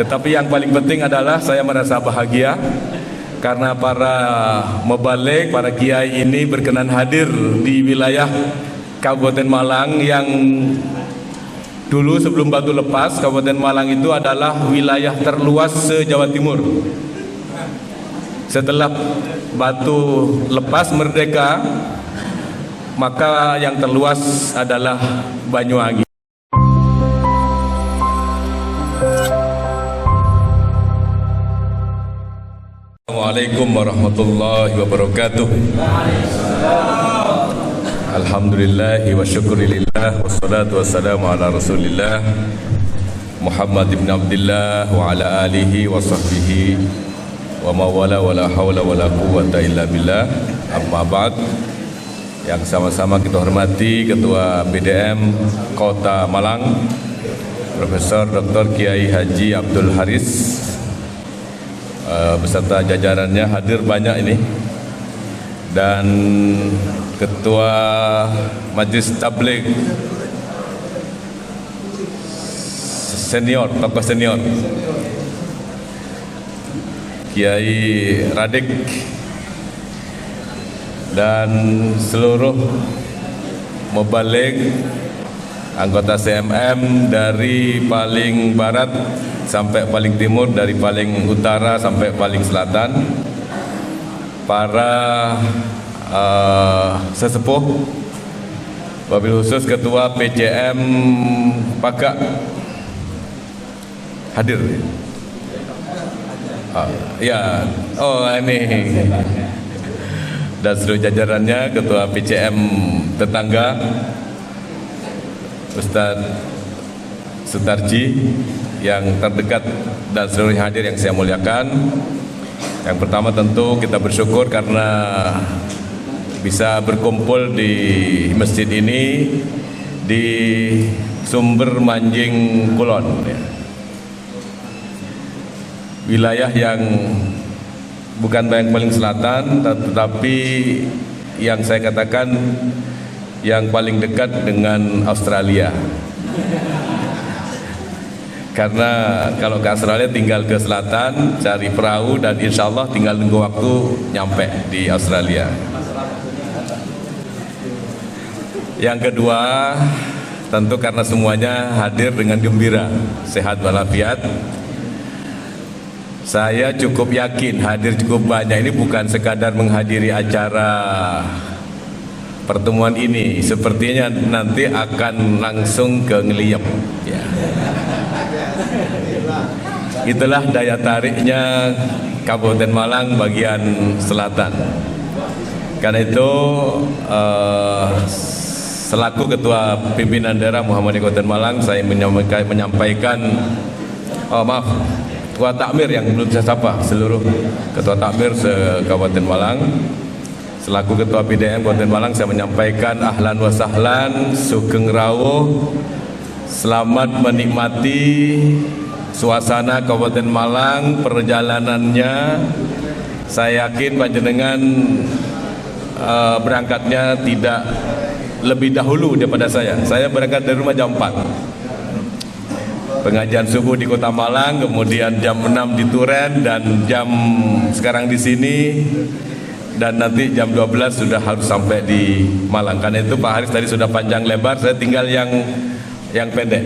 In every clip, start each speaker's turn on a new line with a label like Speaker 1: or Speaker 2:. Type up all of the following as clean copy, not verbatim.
Speaker 1: Tetapi yang paling penting adalah saya merasa bahagia karena para mubalik, para kiai ini berkenan hadir di wilayah Kabupaten Malang yang dulu sebelum Batu Lepas, Kabupaten Malang itu adalah wilayah terluas se-Jawa Timur. Setelah Batu Lepas merdeka, maka yang terluas adalah Banyuwangi. Assalamualaikum warahmatullahi wabarakatuh. Alhamdulillahi wa syukurilillah, wassalatu wassalamu ala rasulillah Muhammad ibn Abdillah wa ala alihi wa sahbihi wa mawala wa la hawla wa la quwwata illa billah. Amma ba'd. Yang sama-sama kita hormati Ketua BDM Kota Malang, Profesor Dr. Kiai Haji Abdul Haris, beserta jajarannya hadir banyak ini, dan Ketua Majelis Tabligh senior, tokoh senior Kiai Radik, dan seluruh mubalik anggota CMM dari paling barat sampai paling timur, dari paling utara sampai paling selatan, para sesepuh, wabil khusus Ketua PCM Pakak hadir. Ya, ini, dan seluruh jajarannya, Ketua PCM tetangga Ustadz Sutarji yang terdekat, dan seluruh hadir yang saya muliakan. Yang pertama tentu kita bersyukur karena bisa berkumpul di masjid ini di Sumber Manjing Kulon, wilayah yang bukan yang paling selatan, tetapi yang saya katakan yang paling dekat dengan Australia. Karena kalau ke Australia tinggal ke selatan, cari perahu, dan insya Allah tinggal nunggu waktu nyampe di Australia. Yang kedua, tentu karena semuanya hadir dengan gembira, sehat walafiat. Saya cukup yakin hadir cukup banyak ini bukan sekadar menghadiri acara pertemuan ini, sepertinya nanti akan langsung ke Ngeliyep, ya. Itulah daya tariknya Kabupaten Malang bagian selatan. Karena itu selaku Ketua Pimpinan Daerah Muhammadiyah Kabupaten Malang, saya menyampaikan Ketua Takmir yang belum saya sapa, seluruh Ketua Takmir se-Kabupaten Malang. Selaku Ketua PDM Kabupaten Malang, saya menyampaikan ahlan wa sahlan, sugeng rawuh, selamat menikmati suasana Kabupaten Malang, perjalanannya. Saya yakin panjenengan berangkatnya tidak lebih dahulu daripada saya. Saya berangkat dari rumah jam 4. Pengajian subuh di Kota Malang, kemudian jam 6 di Turen, dan jam sekarang di sini, dan nanti jam 12 sudah harus sampai di Malang. Karena itu Pak Haris tadi sudah panjang lebar, saya tinggal yang pendek.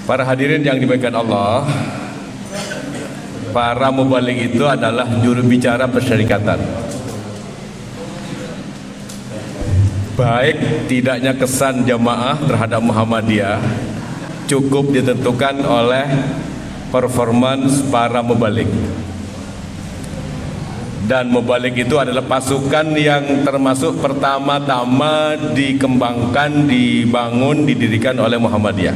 Speaker 1: Para hadirin yang dimuliakan Allah, para mubalik itu adalah juru bicara persyarikatan. Baik tidaknya kesan jamaah terhadap Muhammadiyah cukup ditentukan oleh performance para mubalik. Dan mubalik itu adalah pasukan yang termasuk pertama-tama dikembangkan, dibangun, didirikan oleh Muhammadiyah.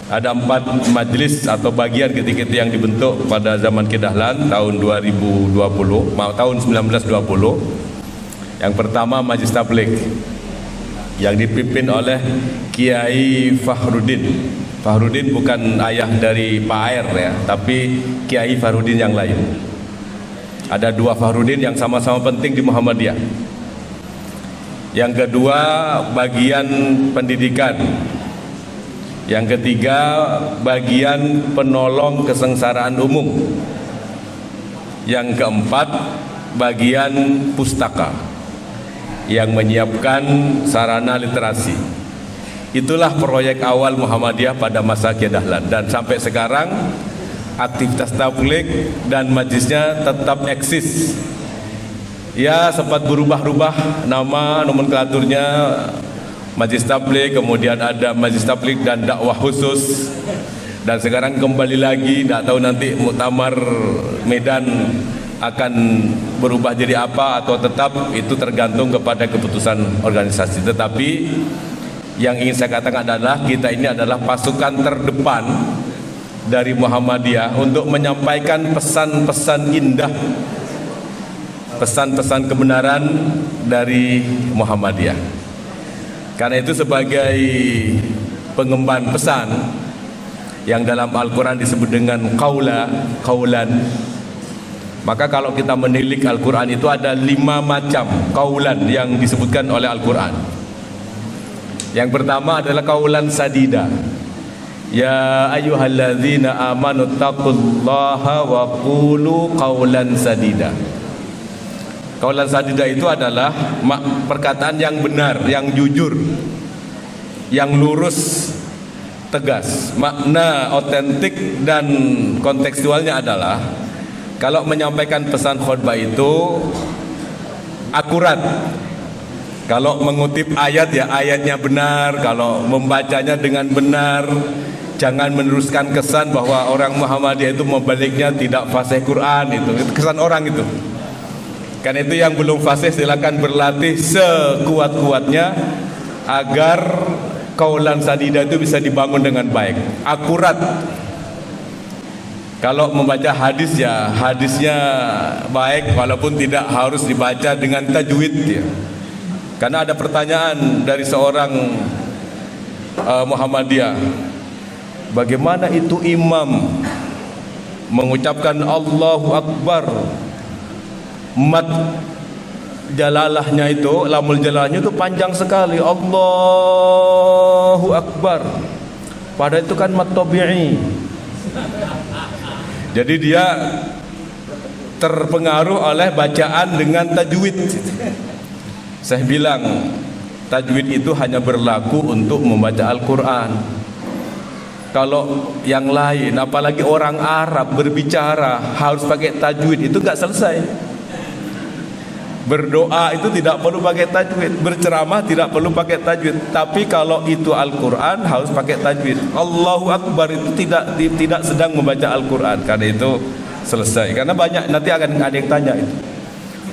Speaker 1: Ada 4 majelis atau bagian ketika itu yang dibentuk pada zaman Kedahlan tahun 2020, tahun 1920. Yang pertama Majelis Tabligh yang dipimpin oleh Kiai Fahrudin. Fahrudin bukan ayah dari Pak Air ya, tapi Kiai Fahrudin yang lain. Ada 2 Fahrudin yang sama-sama penting di Muhammadiyah. Yang kedua bagian pendidikan Yang ketiga, bagian penolong kesengsaraan umum. Yang keempat, bagian pustaka yang menyiapkan sarana literasi. Itulah proyek awal Muhammadiyah pada masa Kiai Dahlan, dan sampai sekarang aktivitas tabligh dan majlisnya tetap eksis. Ya, sempat berubah-ubah nama nomenklaturnya, Majlis Tabligh, kemudian ada Majlis Tabligh dan dakwah khusus, dan sekarang kembali lagi. Tidak tahu nanti Muktamar Medan akan berubah jadi apa atau tetap, itu tergantung kepada keputusan organisasi. Tetapi yang ingin saya katakan adalah kita ini adalah pasukan terdepan dari Muhammadiyah untuk menyampaikan pesan-pesan indah, pesan-pesan kebenaran dari Muhammadiyah. Karena itu sebagai pengemban pesan yang dalam Al-Quran disebut dengan kaulan, maka kalau kita menilik Al-Quran itu ada 5 macam kaulan yang disebutkan oleh Al-Quran. Yang pertama adalah kaulan sadida. Ya ayyuhalladzina amanu taqullaha wa qulu qaulan sadida. Kaulan sadida itu adalah perkataan yang benar, yang jujur, yang lurus, tegas. Makna otentik dan kontekstualnya adalah kalau menyampaikan pesan khutbah itu akurat. Kalau mengutip ayat, ya ayatnya benar. Kalau membacanya dengan benar, jangan meneruskan kesan bahwa orang Muhammadiyah itu membaliknya tidak fasih Quran. Itu kesan orang itu. Karena itu yang belum fasih silakan berlatih sekuat-kuatnya agar kaulan sadida itu bisa dibangun dengan baik, akurat. Kalau membaca hadis, ya hadisnya baik walaupun tidak harus dibaca dengan tajwid ya. Karena ada pertanyaan dari seorang Muhammadiyah, bagaimana itu imam mengucapkan Allahu Akbar, mat jalalahnya itu, lamul jalalahnya itu panjang sekali, Allahu Akbar, padahal itu kan mat tabi'i. Jadi dia terpengaruh oleh bacaan dengan tajwid. Saya bilang tajwid itu hanya berlaku untuk membaca Al-Quran. Kalau yang lain, apalagi orang Arab berbicara harus pakai tajwid, itu nggak selesai. Berdoa itu tidak perlu pakai tajwid, berceramah tidak perlu pakai tajwid. Tapi kalau itu Al-Quran harus pakai tajwid. Allahu Akbar itu tidak sedang membaca Al-Quran. Karena itu selesai. Karena banyak nanti akan ada yang tanya itu.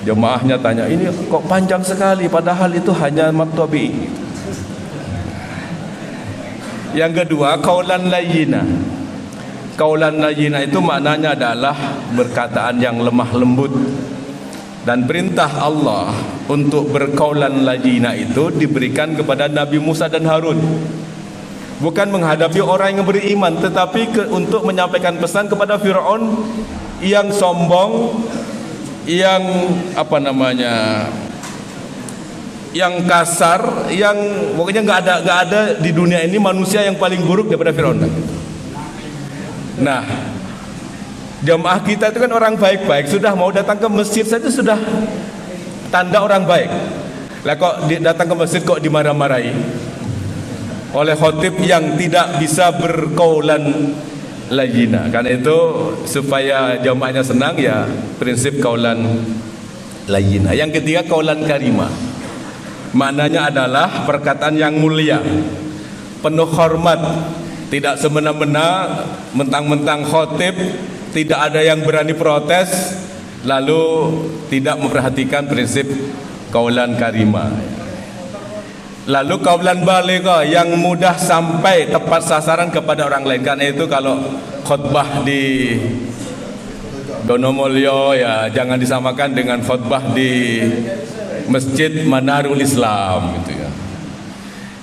Speaker 1: Jemaahnya tanya, ini kok panjang sekali padahal itu hanya mat tabi'i. Yang kedua, kaulan layyina. Kaulan layyina itu maknanya adalah berkataan yang lemah lembut. Dan perintah Allah untuk berkaulan layyina itu diberikan kepada Nabi Musa dan Harun. Bukan menghadapi orang yang beriman, tetapi untuk menyampaikan pesan kepada Fir'aun yang sombong, yang yang kasar, yang pokoknya nggak ada di dunia ini manusia yang paling buruk daripada Fir'aun. Nah, jamaah kita itu kan orang baik-baik, sudah mau datang ke masjid saja sudah tanda orang baik. Lah kok datang ke masjid kok dimarah-marahi oleh khotib yang tidak bisa berkaulan layyina. Karena itu supaya jamaahnya senang, ya prinsip kaulan layyina. Yang ketiga, kaulan karimah. Maknanya adalah perkataan yang mulia, penuh hormat, tidak semena-mena, mentang-mentang khotib tidak ada yang berani protes, lalu tidak memperhatikan prinsip kaulan karimah. Lalu kaulan baligha, yang mudah sampai tepat sasaran kepada orang lain. Karena itu kalau khutbah di Donomulyo, ya jangan disamakan dengan khutbah di Masjid Manarul Islam gitu ya.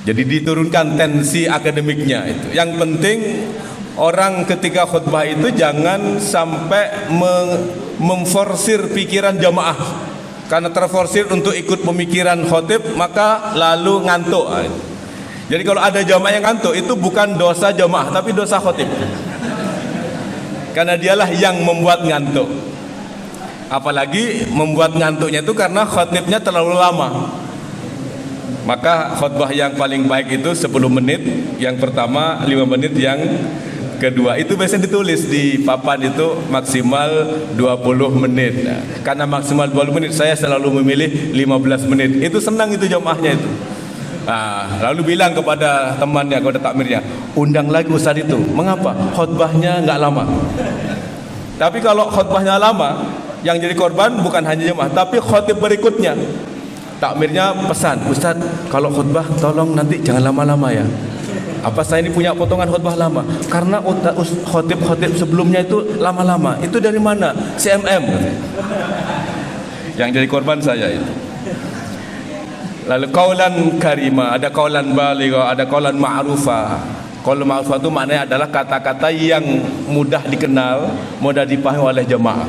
Speaker 1: Jadi diturunkan tensi akademiknya itu. Yang penting orang ketika khutbah itu jangan sampai memforsir pikiran jamaah. Karena terforsir untuk ikut pemikiran khotib, maka lalu ngantuk. Jadi kalau ada jamaah yang ngantuk itu bukan dosa jamaah tapi dosa khotib. Karena dialah yang membuat ngantuk. Apalagi membuat ngantuknya itu karena khotibnya terlalu lama. Maka khutbah yang paling baik itu 10 menit, yang pertama 5 menit, yang kedua itu biasanya ditulis di papan itu maksimal 20 menit. Nah, karena maksimal 20 menit saya selalu memilih 15 menit. Itu senang itu jamaahnya itu. Nah, lalu bilang kepada temannya, kepada takmirnya, undang lagi ustaz itu. Mengapa? Khutbahnya nggak lama. Tapi kalau khutbahnya lama, yang jadi korban bukan hanya jemaah, tapi khutib berikutnya. Takmirnya pesan, ustaz kalau khutbah tolong nanti jangan lama-lama ya. Apa saya ini punya potongan khutbah lama? Karena khutib sebelumnya itu lama-lama. Itu dari mana? CMM. Yang jadi korban saya itu. Lalu kaulan karima, ada kaulan baligha, ada kaulan ma'rufa. Kaulan ma'rufa itu maknanya adalah kata-kata yang mudah dikenal, mudah dipahami oleh jemaah.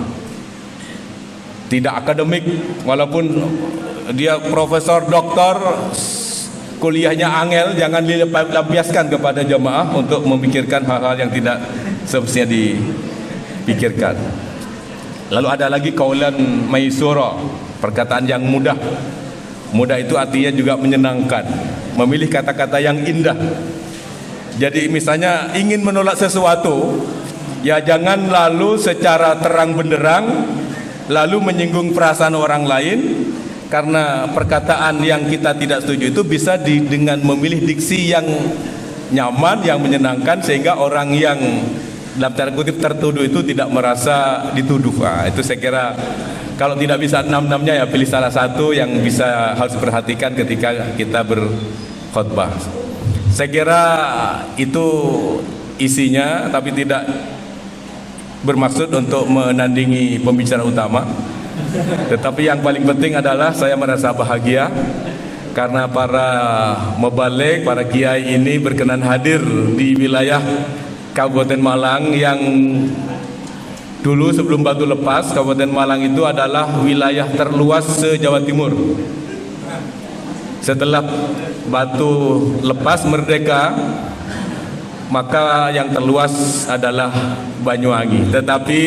Speaker 1: Tidak akademik, walaupun dia profesor, doktor, kuliahnya angel, jangan dilampiaskan kepada jemaah untuk memikirkan hal-hal yang tidak semestinya dipikirkan. Lalu ada lagi kaulan maisura, perkataan yang mudah. Mudah itu artinya juga menyenangkan, memilih kata-kata yang indah. Jadi misalnya ingin menolak sesuatu, ya jangan lalu secara terang benderang lalu menyinggung perasaan orang lain, karena perkataan yang kita tidak setuju itu bisa dengan memilih diksi yang nyaman, yang menyenangkan, sehingga orang yang dalam tanda kutip tertuduh itu tidak merasa dituduh. Nah, itu saya kira kalau tidak bisa 6-6-nya ya pilih salah satu yang bisa harus diperhatikan ketika kita berkhutbah. Saya kira itu isinya, tapi tidak bermaksud untuk menandingi pembicara utama. Tetapi yang paling penting adalah saya merasa bahagia karena para mubaligh, para kiai ini berkenan hadir di wilayah Kabupaten Malang yang dulu sebelum Batu Lepas, Kabupaten Malang itu adalah wilayah terluas se-Jawa Timur. Setelah Batu Lepas merdeka, maka yang terluas adalah Banyuwangi. Tetapi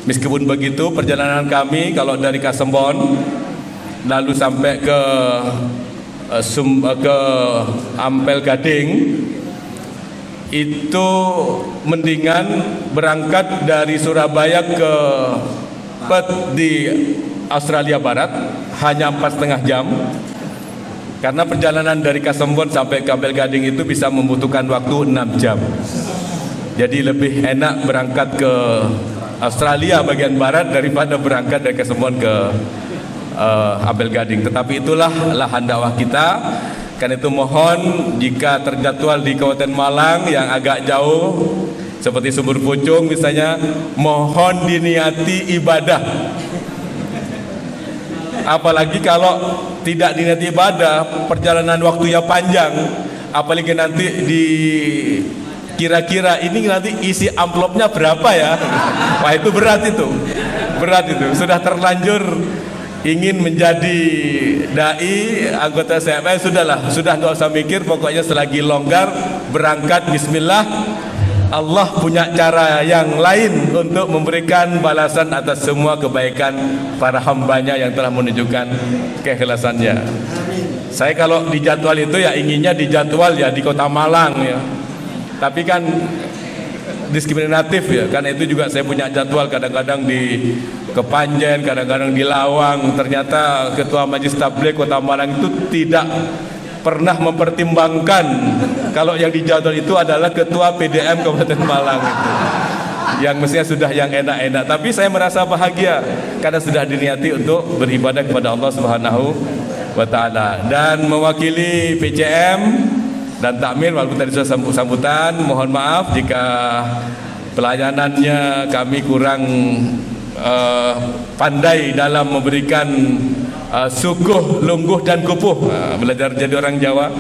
Speaker 1: meskipun begitu, perjalanan kami kalau dari Kasembon lalu sampai ke Ampel Gading, itu mendingan berangkat dari Surabaya ke Perth di Australia Barat, hanya 4,5 jam. Karena perjalanan dari Kasembon sampai ke Ampel Gading itu bisa membutuhkan waktu 6 jam. Jadi lebih enak berangkat ke Australia bagian barat daripada berangkat dari Kasembon ke Ampel Gading. Tetapi itulah lahan dakwah kita. Karena itu mohon jika terjadwal di Kabupaten Malang yang agak jauh seperti Sumber Pucung misalnya, mohon diniati ibadah. Apalagi kalau tidak diniati ibadah, perjalanan waktunya panjang, apalagi nanti di kira-kira ini nanti isi amplopnya berapa ya. Wah, itu berat itu. Berat itu. Sudah terlanjur ingin menjadi dai, anggota CMM, sudah nggak usah mikir, pokoknya selagi longgar berangkat, bismillah. Allah punya cara yang lain untuk memberikan balasan atas semua kebaikan para hambanya yang telah menunjukkan keikhlasannya. Saya kalau dijadwal itu ya inginnya dijadwal ya di Kota Malang ya, tapi kan diskriminatif ya, karena itu juga saya punya jadwal kadang-kadang di Kepanjen, kadang-kadang di Lawang. Ternyata Ketua Majelis Tabligh Kota Malang itu tidak pernah mempertimbangkan kalau yang dijadwal itu adalah Ketua PDM Kabupaten Malang itu, yang mestinya sudah yang enak-enak. Tapi saya merasa bahagia karena sudah diniati untuk beribadah kepada Allah Subhanahu wa Ta'ala. Dan mewakili PCM dan takmir, walaupun tadi sudah sambutan, mohon maaf jika pelayanannya kami kurang pandai dalam memberikan suguh, lungguh dan kupuh. Belajar jadi orang Jawa,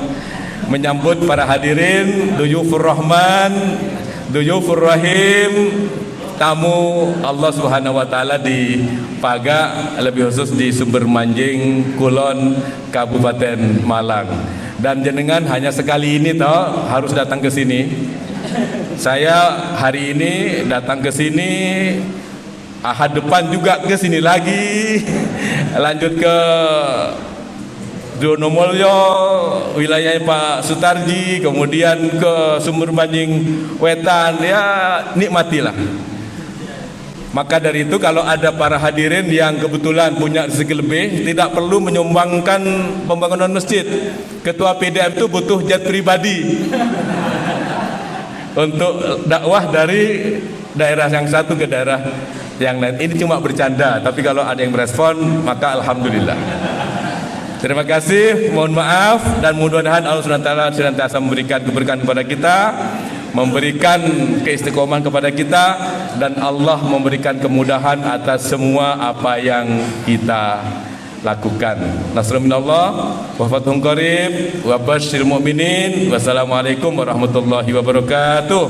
Speaker 1: menyambut para hadirin, duyufur rahman, duyufur rahim, tamu Allah Subhanahu wa Ta'ala di Paga, lebih khusus di Sumber Manjing, Kulon, Kabupaten Malang. Dan jenengan hanya sekali ini toh harus datang ke sini. Saya hari ini datang ke sini, Ahad depan juga ke sini lagi, lanjut ke Donomulyo, wilayah Pak Sutarji, kemudian ke Sumber Banjing Wetan, ya nikmatilah. Maka dari itu kalau ada para hadirin yang kebetulan punya rezeki lebih, tidak perlu menyumbangkan pembangunan masjid. Ketua PDM itu butuh jet pribadi untuk dakwah dari daerah yang satu ke daerah yang lain. Ini cuma bercanda, tapi kalau ada yang merespon maka alhamdulillah. Terima kasih, mohon maaf, dan mudah-mudahan Allah SWT senantiasa memberikan keberkahan kepada kita, memberikan keistiqomahan kepada kita, dan Allah memberikan kemudahan atas semua apa yang kita lakukan. Nasrul minallah wa fathun qarib wa basyiril mu'minin. Wassalamualaikum warahmatullahi wabarakatuh.